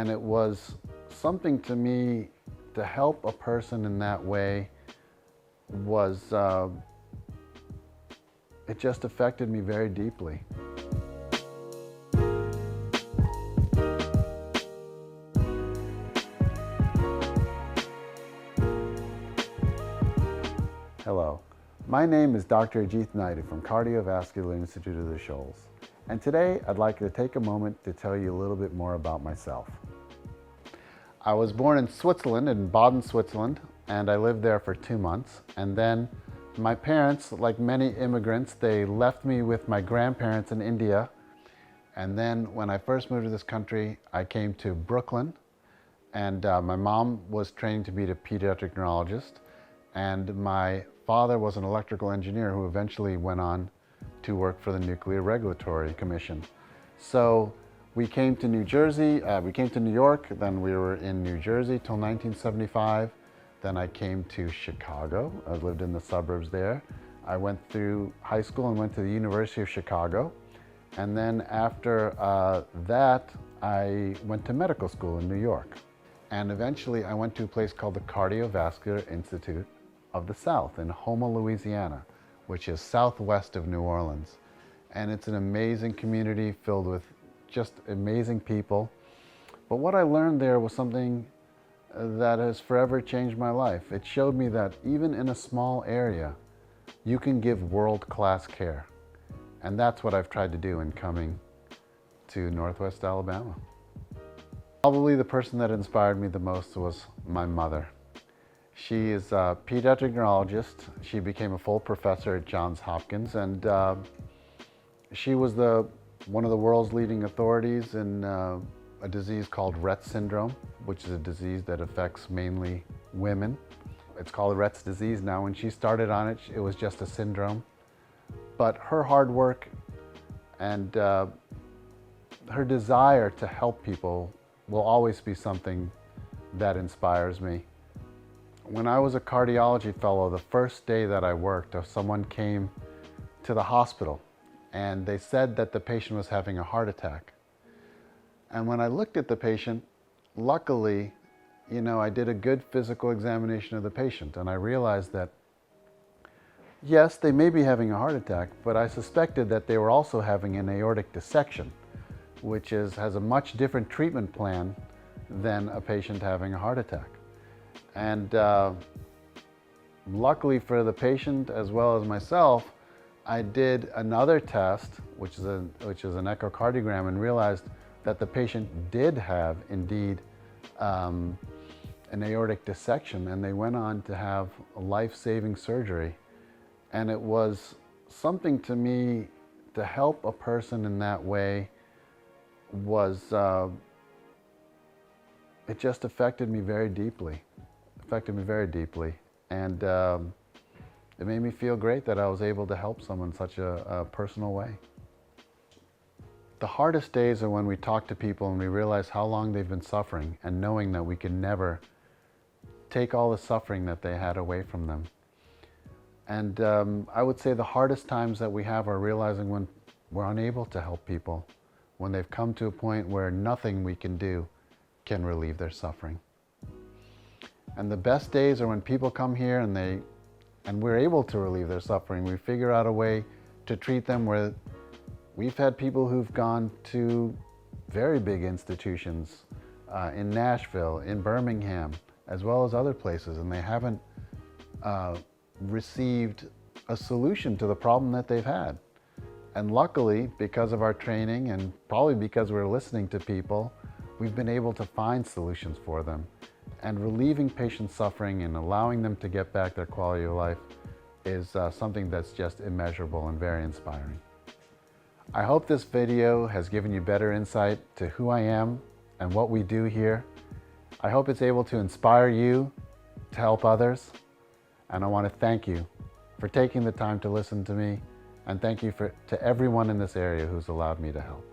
And it was something to me to help a person in that way was, it just affected me very deeply. Hello, my name is Dr. Ajit Naidu from Cardiovascular Institute of the Shoals. And today I'd like to take a moment to tell you a little bit more about myself. I was born in Switzerland, in Baden, Switzerland, and I lived there for 2 months. And then my parents, like many immigrants, they left me with my grandparents in India. And then when I first moved to this country, I came to Brooklyn, and my mom was training to be a pediatric neurologist, and my father was an electrical engineer who eventually went on to work for the Nuclear Regulatory Commission. So we came to New Jersey, we came to New York, then we were in New Jersey till 1975. Then I came to Chicago. I lived in the suburbs there. I went through high school and went to the University of Chicago. And then after that, I went to medical school in New York. And eventually I went to a place called the Cardiovascular Institute of the South in Houma, Louisiana, which is southwest of New Orleans. And it's an amazing community filled with just amazing people. But what I learned there was something that has forever changed my life. It showed me that even in a small area, you can give world-class care. And that's what I've tried to do in coming to Northwest Alabama. Probably the person that inspired me the most was my mother. She is a pediatric neurologist. She became a full professor at Johns Hopkins, and she was one of the world's leading authorities in a disease called Rett syndrome, which is a disease that affects mainly women. It's called Rett's disease now. When she started on it, it was just a syndrome. But her hard work and her desire to help people will always be something that inspires me. When I was a cardiology fellow, the first day that I worked, someone came to the hospital and they said that the patient was having a heart attack. And when I looked at the patient, luckily, I did a good physical examination of the patient, and I realized that yes, they may be having a heart attack, but I suspected that they were also having an aortic dissection, which has a much different treatment plan than a patient having a heart attack. And luckily for the patient as well as myself, I did another test, which is an echocardiogram, and realized that the patient did have indeed an aortic dissection, and they went on to have a life-saving surgery. And it was something to me to help a person in that way was, it just affected me very deeply. And it made me feel great that I was able to help someone in such a personal way. The hardest days are when we talk to people and we realize how long they've been suffering, and knowing that we can never take all the suffering that they had away from them. And I would say the hardest times that we have are realizing when we're unable to help people, when they've come to a point where nothing we can do can relieve their suffering. And the best days are when people come here and we're able to relieve their suffering. We figure out a way to treat them where we've had people who've gone to very big institutions in Nashville, in Birmingham, as well as other places, and they haven't received a solution to the problem that they've had. And luckily, because of our training and probably because we're listening to people, we've been able to find solutions for them. And relieving patient suffering and allowing them to get back their quality of life is something that's just immeasurable and very inspiring. I hope this video has given you better insight to who I am and what we do here. I hope it's able to inspire you to help others. And I want to thank you for taking the time to listen to me, and thank you to everyone in this area who's allowed me to help.